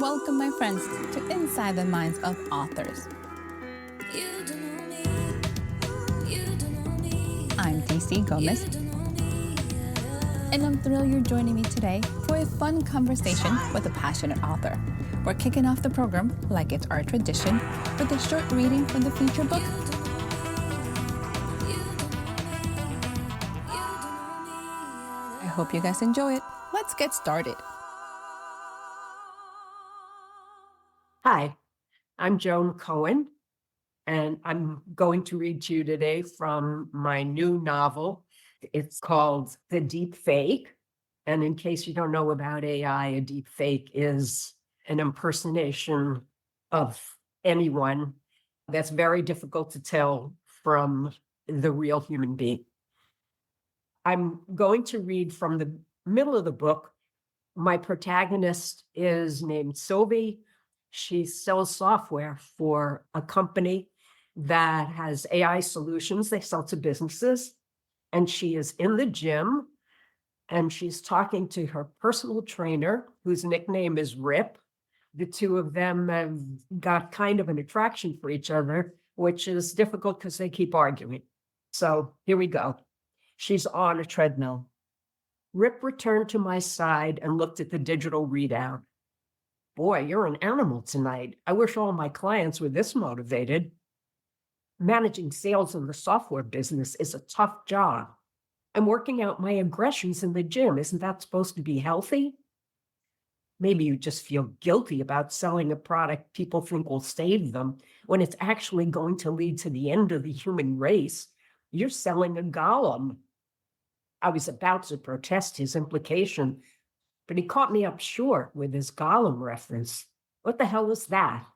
Welcome, my friends, to Inside the Minds of Authors. I'm DC Gomez, and I'm thrilled you're joining me today for a fun conversation with a passionate author. We're kicking off the program, like it's our tradition, with a short reading from the feature book. I hope you guys enjoy it. Let's get started. Hi, I'm Joan Cohen, and I'm going to read to you today from my new novel. It's called The Deepfake. And in case you don't know about AI, a deepfake is an impersonation of anyone that's very difficult to tell from the real human being. I'm going to read from the middle of the book. My protagonist is named Sylvie. She sells software for a company that has AI solutions they sell to businesses. And she is in the gym and she's talking to her personal trainer, whose nickname is Rip. The two of them have got kind of an attraction for each other, which is difficult because they keep arguing. So here we go. She's on a treadmill. Rip returned to my side and looked at the digital readout. Boy, you're an animal tonight. I wish all my clients were this motivated. Managing sales in the software business is a tough job. I'm working out my aggressions in the gym. Isn't that supposed to be healthy? Maybe you just feel guilty about selling a product people think will save them when it's actually going to lead to the end of the human race. You're selling a golem. I was about to protest his implication, but he caught me up short with his golem reference. What the hell is that?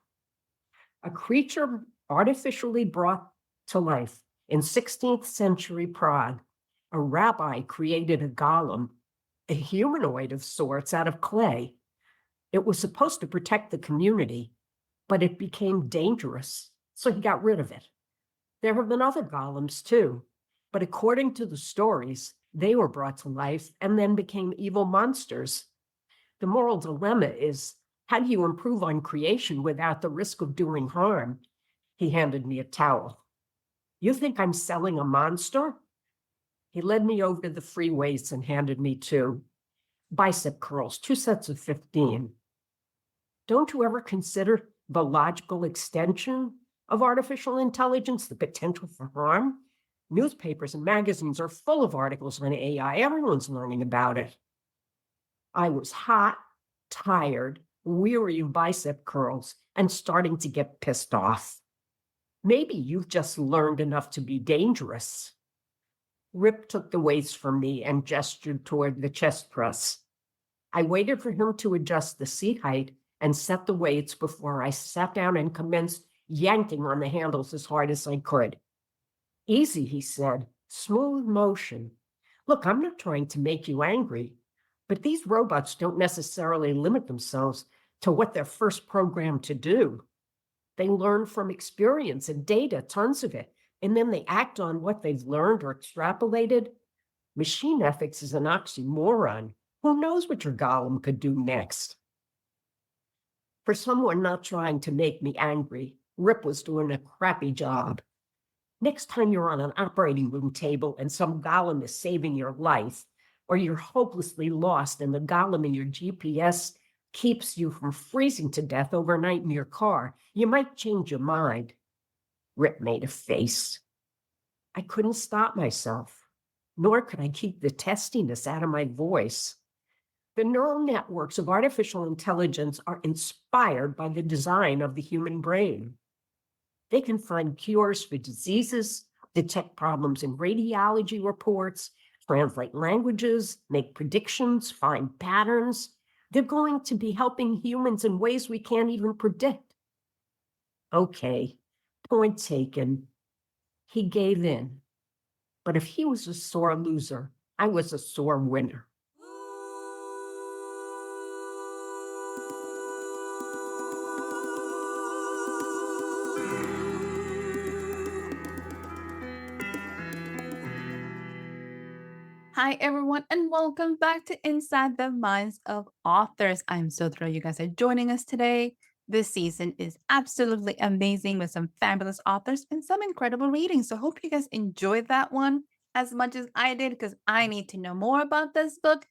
A creature artificially brought to life in 16th century Prague. A rabbi created a golem, a humanoid of sorts out of clay. It was supposed to protect the community, but it became dangerous, so he got rid of it. There have been other golems too, but according to the stories, they were brought to life and then became evil monsters. The moral dilemma is, how do you improve on creation without the risk of doing harm? He handed me a towel. You think I'm selling a monster? He led me over to the free weights and handed me 2 bicep curls, 2 sets of 15. Don't you ever consider the logical extension of artificial intelligence, the potential for harm? Newspapers and magazines are full of articles on AI. Everyone's learning about it. I was hot, tired, weary of bicep curls, and starting to get pissed off. Maybe you've just learned enough to be dangerous. Rip took the weights from me and gestured toward the chest press. I waited for him to adjust the seat height and set the weights before I sat down and commenced yanking on the handles as hard as I could. Easy, he said, smooth motion. Look, I'm not trying to make you angry, but these robots don't necessarily limit themselves to what they're first programmed to do. They learn from experience and data, tons of it, and then they act on what they've learned or extrapolated. Machine ethics is an oxymoron. Who knows what your golem could do next? For someone not trying to make me angry, Rip was doing a crappy job. Next time you're on an operating room table and some golem is saving your life, or you're hopelessly lost and the golem in your GPS keeps you from freezing to death overnight in your car, you might change your mind. Rip made a face. I couldn't stop myself, nor could I keep the testiness out of my voice. The neural networks of artificial intelligence are inspired by the design of the human brain. They can find cures for diseases, detect problems in radiology reports, translate languages, make predictions, find patterns. They're going to be helping humans in ways we can't even predict. Okay, point taken. He gave in. But if he was a sore loser, I was a sore winner. Hi, everyone, and welcome back to Inside the Minds of Authors. I'm so thrilled you guys are joining us today. This season is absolutely amazing with some fabulous authors and some incredible reading. So, hope you guys enjoyed that one as much as I did because I need to know more about this book.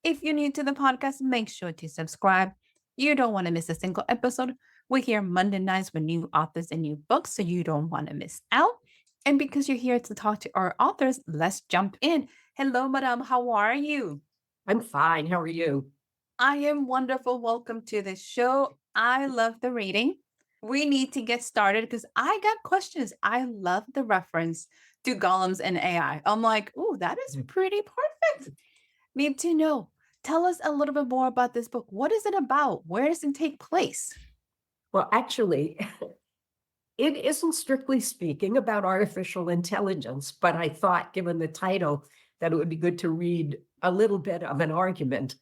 If you're new to the podcast, make sure to subscribe. You don't want to miss a single episode. We're here Monday nights with new authors and new books, so you don't want to miss out. And because you're here to talk to our authors, let's jump in. Hello, madam. How are you? I'm fine. How are you? I am wonderful. Welcome to the show. I love the reading. We need to get started because I got questions. I love the reference to golems and AI. I'm like, oh, that is pretty perfect. Need to know. Tell us a little bit more about this book. What is it about? Where does it take place? Well, actually, it isn't strictly speaking about artificial intelligence, but I thought, given the title, that it would be good to read a little bit of an argument.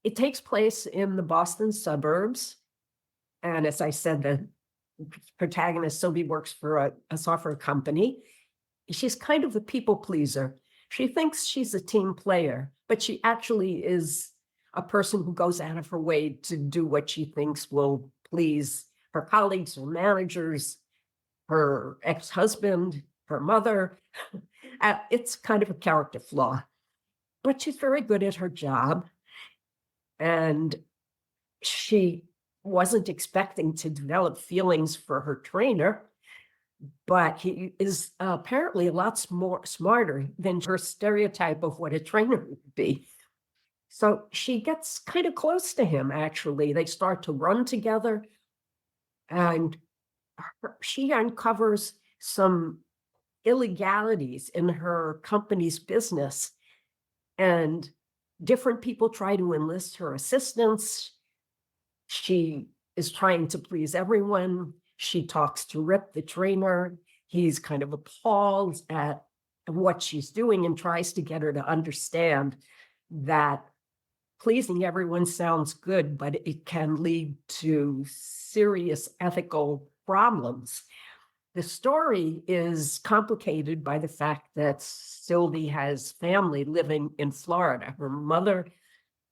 It takes place in the Boston suburbs. And as I said, the protagonist, Sylvie, works for a software company. She's kind of a people pleaser. She thinks she's a team player, but she actually is a person who goes out of her way to do what she thinks will please her colleagues, her managers, her ex-husband, her mother. It's kind of a character flaw, but she's very good at her job. And she wasn't expecting to develop feelings for her trainer, but he is apparently a lot more smarter than her stereotype of what a trainer would be. So she gets kind of close to him, actually. They start to run together, and she uncovers some illegalities in her company's business, and different people try to enlist her assistance. She is trying to please everyone. She talks to Rip, the trainer. He's kind of appalled at what she's doing and tries to get her to understand that pleasing everyone sounds good, but it can lead to serious ethical problems. The story is complicated by the fact that Sylvie has family living in Florida, her mother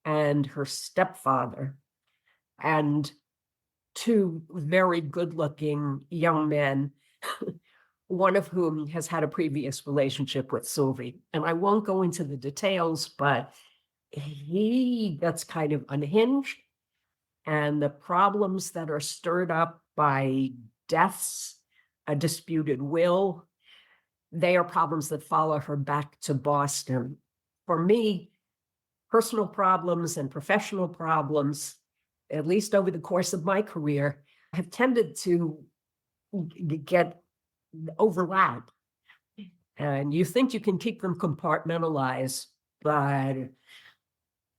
and her stepfather, and two very good-looking young men, one of whom has had a previous relationship with Sylvie. And I won't go into the details, but he gets kind of unhinged, and the problems that are stirred up by deaths, a disputed will, they are problems that follow her back to Boston. For me, personal problems and professional problems, at least over the course of my career, have tended to get overlap. And you think you can keep them compartmentalized, but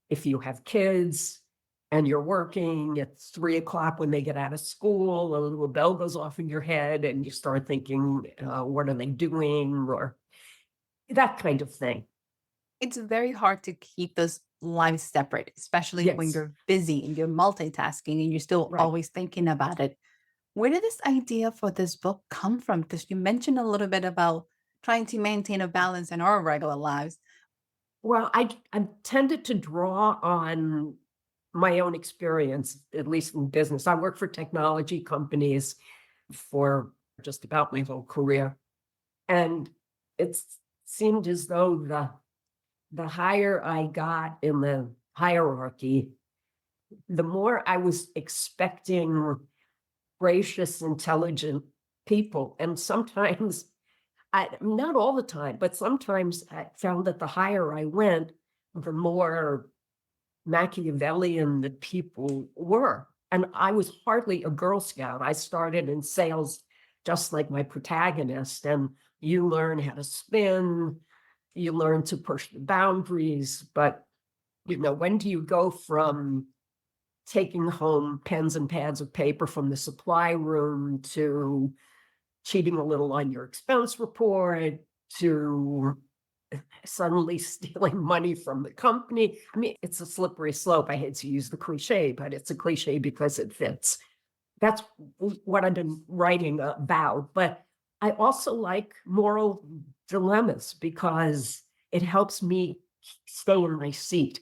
if you have kids and you're working at 3:00 when they get out of school, a little bell goes off in your head and you start thinking, what are they doing? Or that kind of thing. It's very hard to keep those lives separate, especially when Yes. you're busy and you're multitasking and you're still Right. always thinking about it. Where did this idea for this book come from? Because you mentioned a little bit about trying to maintain a balance in our regular lives. Well, I tended to draw on my own experience, at least in business. I worked for technology companies for just about my whole career. And it seemed as though the higher I got in the hierarchy, the more I was expecting gracious, intelligent people. And sometimes, not all the time, but sometimes I found that the higher I went, the more Machiavellian the people were. And I was hardly a Girl Scout. I started in sales just like my protagonist. And you learn how to spin, you learn to push the boundaries. But, when do you go from taking home pens and pads of paper from the supply room to cheating a little on your expense report to suddenly stealing money from the company? I mean, it's a slippery slope. I hate to use the cliche, but it's a cliche because it fits. That's what I've been writing about. But I also like moral dilemmas because it helps me stay in my seat.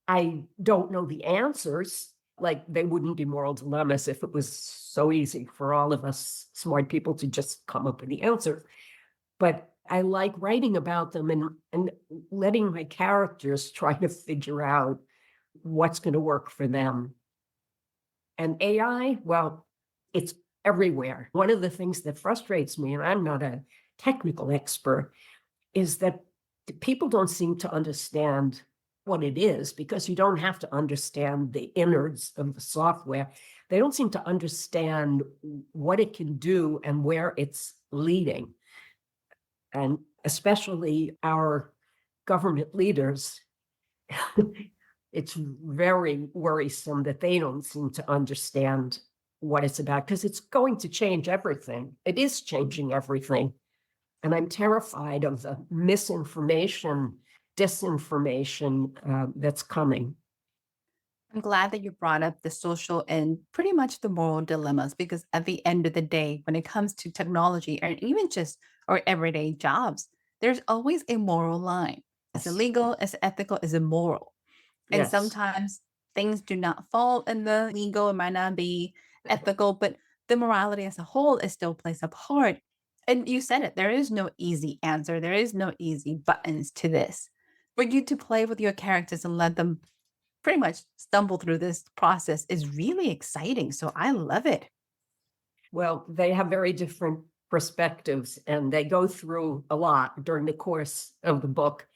I don't know the answers, like they wouldn't be moral dilemmas if it was so easy for all of us smart people to just come up with the answer. But I like writing about them and letting my characters try to figure out what's going to work for them. And AI, well, it's everywhere. One of the things that frustrates me, and I'm not a technical expert, is that people don't seem to understand what it is, because you don't have to understand the innards of the software. They don't seem to understand what it can do and where it's leading. And especially our government leaders, it's very worrisome that they don't seem to understand what it's about, because it's going to change everything. It is changing everything. And I'm terrified of the misinformation, disinformation that's coming. I'm glad that you brought up the social and pretty much the moral dilemmas, because at the end of the day, when it comes to technology and even just our everyday jobs, there's always a moral line. It's Yes. illegal, it's ethical, it's immoral. And Yes. sometimes things do not fall in the legal, it might not be ethical, but the morality as a whole is still plays a part. And you said it, there is no easy answer, there is no easy buttons to this. For you to play with your characters and let them pretty much stumble through this process is really exciting. So I love it. Well, they have very different perspectives, and they go through a lot during the course of the book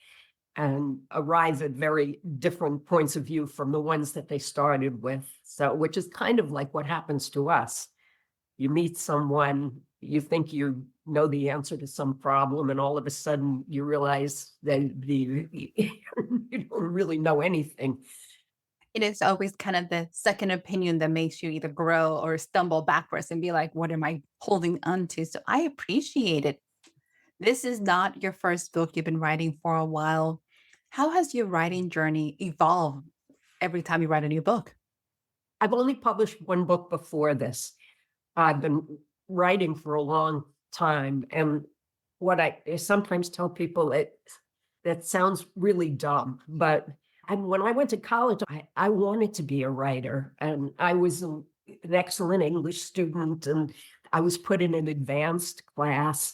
and arrive at very different points of view from the ones that they started with. So, which is kind of like what happens to us. You meet someone, you think you know the answer to some problem, and all of a sudden you realize that you don't really know anything. It is always kind of the second opinion that makes you either grow or stumble backwards and be like, what am I holding on to? So I appreciate it. This is not your first book. You've been writing for a while. How has your writing journey evolved every time you write a new book? I've only published one book before this. I've been writing for a long time, and what I sometimes tell people, that sounds really dumb, but when I went to college, I wanted to be a writer, and I was an excellent English student, and I was put in an advanced class.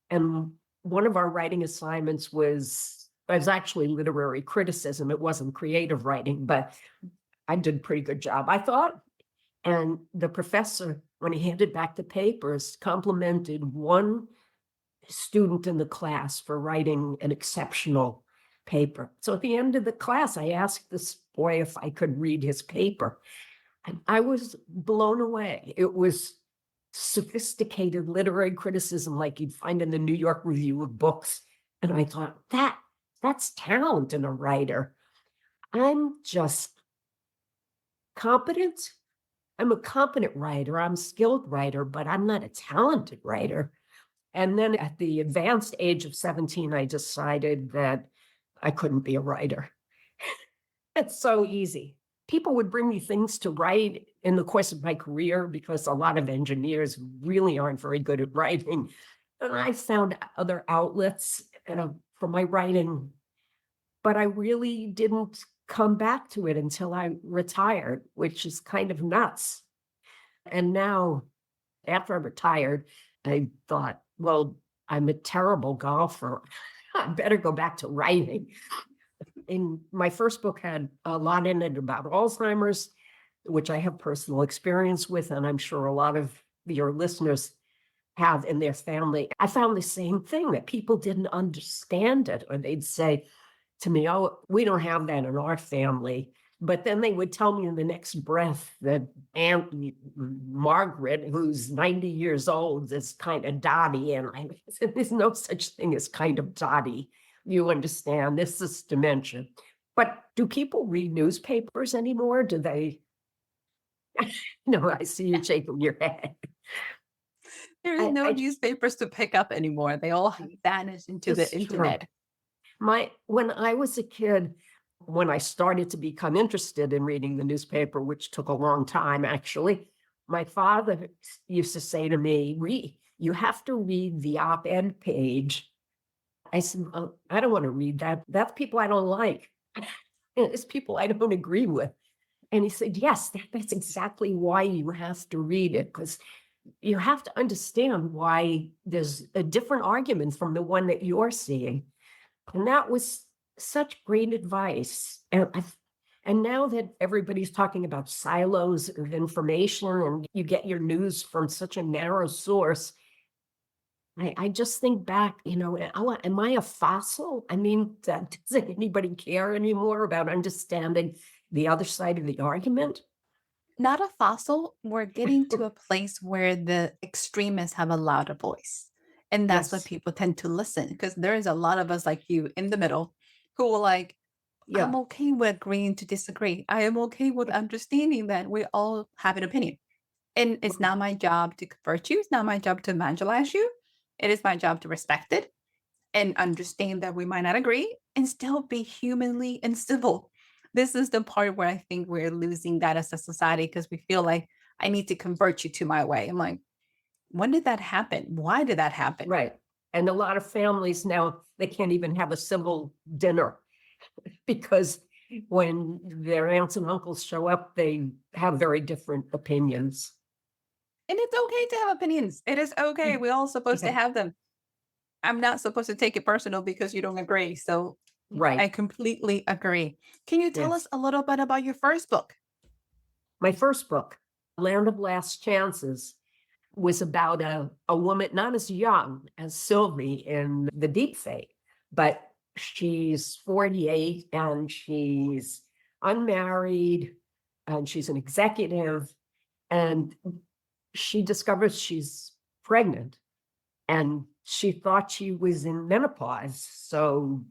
And one of our writing assignments was actually literary criticism. It wasn't creative writing, but I did a pretty good job, I thought. And the professor, when he handed back the papers, complimented one student in the class for writing an exceptional paper. So at the end of the class, I asked this boy if I could read his paper. And I was blown away. It was sophisticated literary criticism like you'd find in the New York Review of Books. And I thought, that's talent in a writer. I'm just competent. I'm a competent writer. I'm a skilled writer, but I'm not a talented writer. And then at the advanced age of 17, I decided that I couldn't be a writer. It's so easy. People would bring me things to write in the course of my career, because a lot of engineers really aren't very good at writing. And I found other outlets for my writing, but I really didn't come back to it until I retired, which is kind of nuts. And now, after I retired, I thought, well, I'm a terrible golfer. I better go back to writing. In my first book had a lot in it about Alzheimer's, which I have personal experience with, and I'm sure a lot of your listeners have in their family. I found the same thing, that people didn't understand it, or they'd say to me, oh, we don't have that in our family. But then they would tell me in the next breath that Aunt Margaret, who's 90 years old, is kind of dotty. And I said, there's no such thing as kind of dotty. You understand, this is dementia. But do people read newspapers anymore? Do they? No, I see you shaking your head. There is no I newspapers to pick up anymore. They all have vanished into the It's true. internet. When I was a kid, when I started to become interested in reading the newspaper, which took a long time, actually, my father used to say to me, you have to read the op-ed page I said, "Well, I don't want to read that. That's people I don't like. It's people I don't agree with." And he said, yes, that's exactly why you have to read it, because you have to understand why there's a different argument from the one that you're seeing. And that was such great advice. And now that everybody's talking about silos of information and you get your news from such a narrow source, I just think back, am I a fossil? I mean, doesn't anybody care anymore about understanding the other side of the argument? Not a fossil. We're getting to a place where the extremists have a louder voice. And that's what Yes. people tend to listen because there is a lot of us like you in the middle who will like, I'm Yeah. okay with agreeing to disagree. I am okay with understanding that we all have an opinion. And it's not my job to convert you. It's not my job to evangelize you. It is my job to respect it and understand that we might not agree and still be humanly and civil. This is the part where I think we're losing that as a society because we feel like I need to convert you to my way. I'm like, when did that happen? Why did that happen? Right. And a lot of families now, they can't even have a civil dinner because when their aunts and uncles show up, they have very different opinions. And it's okay to have opinions. It is okay. We're all supposed to Yeah. have them. I'm not supposed to take it personal because you don't agree. So I Right. completely agree. Can you tell us Yes. a little bit about your first book? My first book, Land of Last Chances, was about a woman not as young as Sylvie in the Deepfake, but she's 48 and she's unmarried and she's an executive, and she discovers she's pregnant and she thought she was in menopause. So,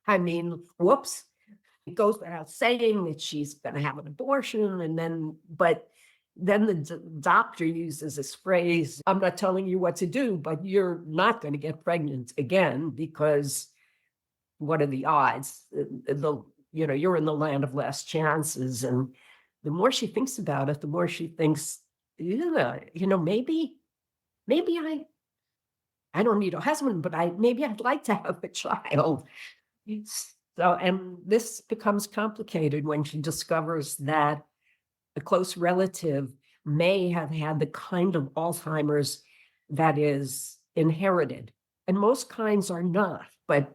I mean, whoops. It goes without saying that she's going to have an abortion. But then the doctor uses this phrase, I'm not telling you what to do, but you're not going to get pregnant again because what are the odds? You're in the land of last chances. And the more she thinks about it, the more she thinks, yeah, maybe I don't need a husband, but maybe I'd like to have a child. So, and this becomes complicated when she discovers that a close relative may have had the kind of Alzheimer's that is inherited. And most kinds are not, but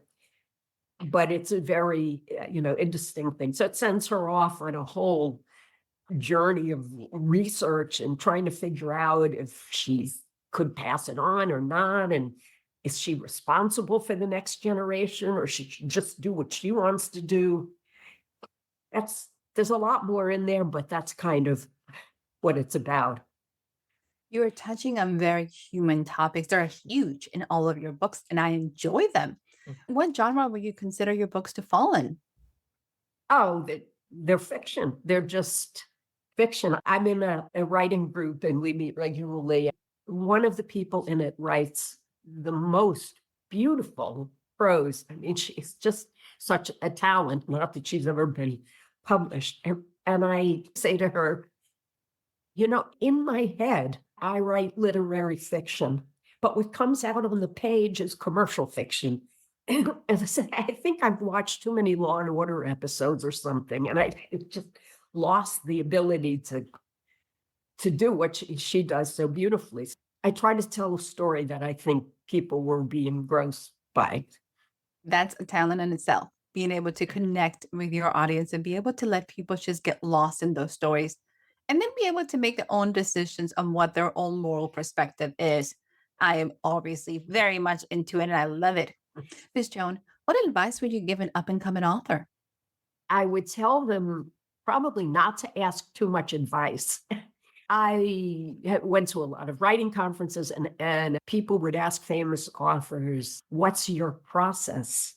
it's a very, interesting thing. So it sends her off on a whole journey of research and trying to figure out if she could pass it on or not. And is she responsible for the next generation, or should she just do what she wants to do? There's a lot more in there, but that's kind of what it's about. You are touching on very human topics. They're huge in all of your books, and I enjoy them. What genre would you consider your books to fall in? Oh, they're fiction. They're just fiction. I'm in a writing group and we meet regularly. One of the people in it writes the most beautiful prose. I mean, she's just such a talent, not that she's ever been published. And I say to her, in my head, I write literary fiction, but what comes out on the page is commercial fiction. And as I said, I think I've watched too many Law and Order episodes or something, and I just lost the ability to do what she does so beautifully. I try to tell a story that I think people will be engrossed by. That's a talent in itself, being able to connect with your audience and be able to let people just get lost in those stories and then be able to make their own decisions on what their own moral perspective is. I am obviously very much into it and I love it. Miss Joan, what advice would you give an up and coming author? I would tell them probably not to ask too much advice. I went to a lot of writing conferences and people would ask famous authors, what's your process?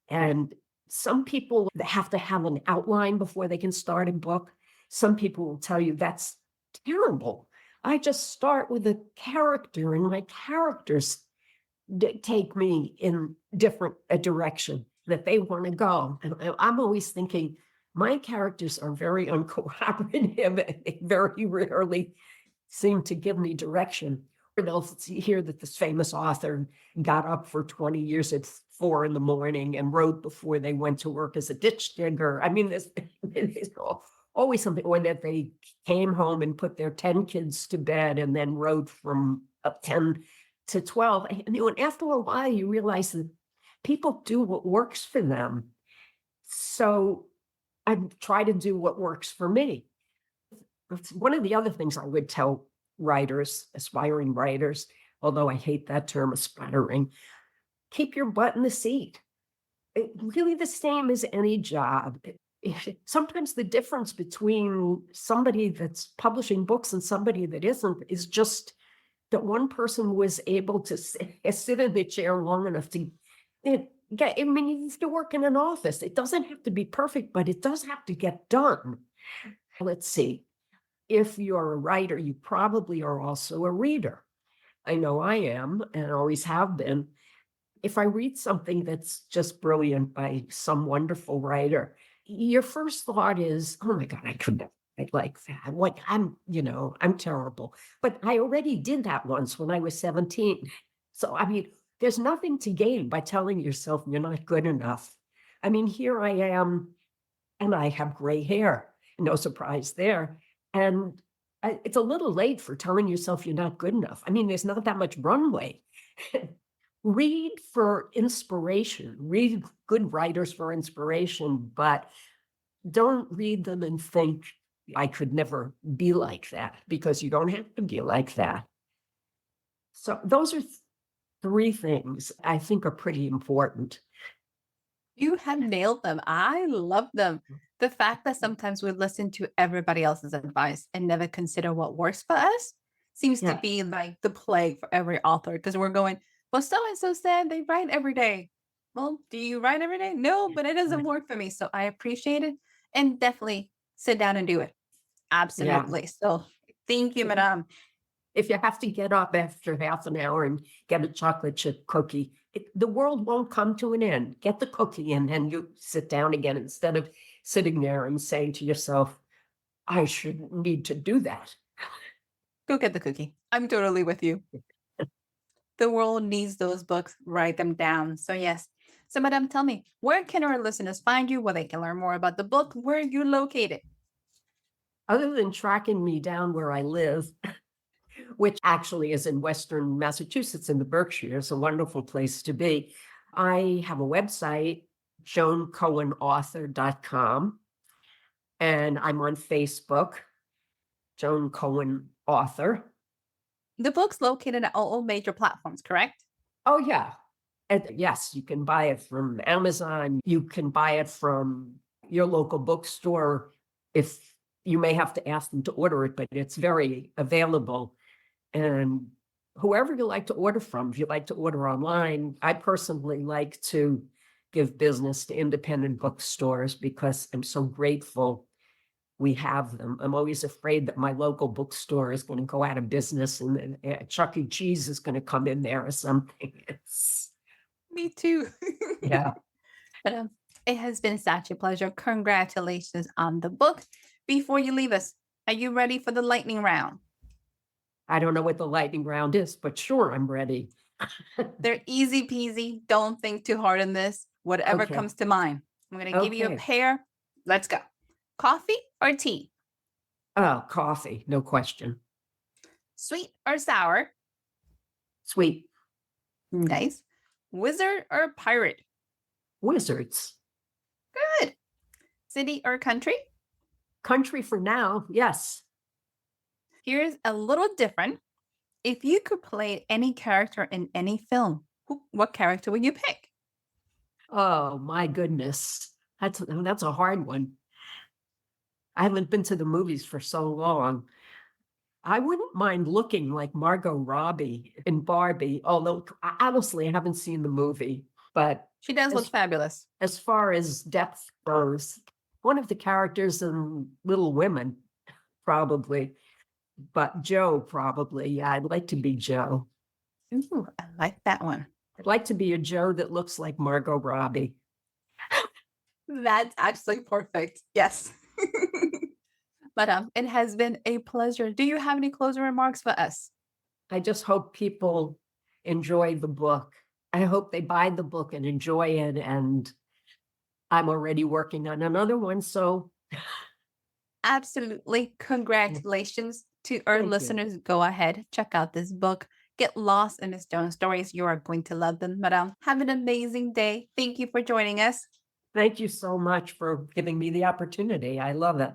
And some people have to have an outline before they can start a book. Some people will tell you that's terrible. I just start with a character and my characters take me in different a direction that they want to go. And I'm always thinking, my characters are very uncooperative and they very rarely seem to give me direction. they'll hear that this famous author got up for 20 years at 4 in the morning and wrote before they went to work as a ditch digger. I mean, there's always something, or that they came home and put their 10 kids to bed and then wrote from 10 to 12. And after a while, you realize that people do what works for them. So I try to do what works for me. One of the other things I would tell writers, aspiring writers, although I hate that term, aspiring, keep your butt in the seat. Really the same as any job. Sometimes the difference between somebody that's publishing books and somebody that isn't is just that one person was able to sit in the chair long enough to get, I mean, you have to work in an office. It doesn't have to be perfect, but it does have to get done. Let's see. If you're a writer, you probably are also a reader. I know I am and always have been. If I read something that's just brilliant by some wonderful writer, your first thought is, oh my God, I couldn't write like that. What I'm terrible. But I already did that once when I was 17. So, I mean, there's nothing to gain by telling yourself you're not good enough. I mean, here I am, and I have gray hair. No surprise there. And it's a little late for telling yourself you're not good enough. I mean, there's not that much runway. Read for inspiration. Read good writers for inspiration, but don't read them and think, I could never be like that, because you don't have to be like that. So those are three things I think are pretty important. You have nailed them. I love them. The fact that sometimes we listen to everybody else's advice and never consider what works for us seems to Yeah. be like the plague for every author, because we're going, well, so and so said they write every day. Well, do you write every day? No, but it doesn't work for me. So I appreciate it and definitely sit down and do it. Yeah. Absolutely. So thank you, madam. If you have to get up after half an hour and get a chocolate chip cookie, the world won't come to an end. Get the cookie and then you sit down again, instead of sitting there and saying to yourself, I shouldn't need to do that. Go get the cookie. I'm totally with you. The world needs those books. Write them down. So yes. So madam, tell me, where can our listeners find you, where they can learn more about the book, where you're located? Other than tracking me down where I live, which actually is in Western Massachusetts in the Berkshires, a wonderful place to be, I have a website, joancohenauthor.com, and I'm on Facebook, Joan Cohen Author. The book's located at all major platforms, correct? Oh, yeah. And yes, you can buy it from Amazon. You can buy it from your local bookstore. If you may have to ask them to order it, but it's very available. And whoever you like to order from, if you like to order online, I personally like to give business to independent bookstores because I'm so grateful we have them. I'm always afraid that my local bookstore is going to go out of business and then Chuck E. Cheese is going to come in there or something. Me too. Yeah. But it has been such a pleasure. Congratulations on the book. Before you leave us, are you ready for the lightning round? I don't know what the lightning round is, but sure, I'm ready. They're easy peasy. Don't think too hard on this. Whatever Okay. comes to mind. I'm going to give you a Okay. pair. Let's go. Coffee or tea? Oh, coffee, no question. Sweet or sour? Sweet. Nice. Wizard or pirate? Wizards. Good. City or country? Country for now, yes. Here's a little different. If you could play any character in any film, what character would you pick? Oh, my goodness. That's a hard one. I haven't been to the movies for so long. I wouldn't mind looking like Margot Robbie in Barbie, although honestly, I haven't seen the movie. But She does look fabulous. as far as depth goes, one of the characters in Little Women, probably. But Joe, probably. Yeah, I'd like to be Joe. Ooh, I like that one. I'd like to be a Joe that looks like Margot Robbie. That's actually perfect. Yes. But it has been a pleasure. Do you have any closing remarks for us? I just hope people enjoy the book. I hope they buy the book and enjoy it. And I'm already working on another one. So Absolutely. Congratulations to our thank you. listeners. Go ahead, check out this book. Get lost in the stone stories. You are going to love them, madam. Have an amazing day. Thank you for joining us. Thank you so much for giving me the opportunity. I love it.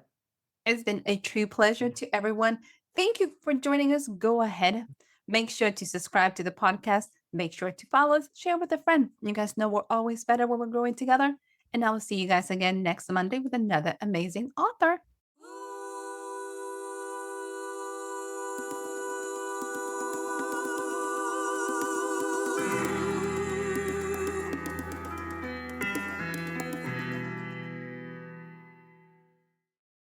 It's been a true pleasure to everyone. Thank you for joining us. Go ahead. Make sure to subscribe to the podcast. Make sure to follow us, share with a friend. You guys know we're always better when we're growing together. And I will see you guys again next Monday with another amazing author.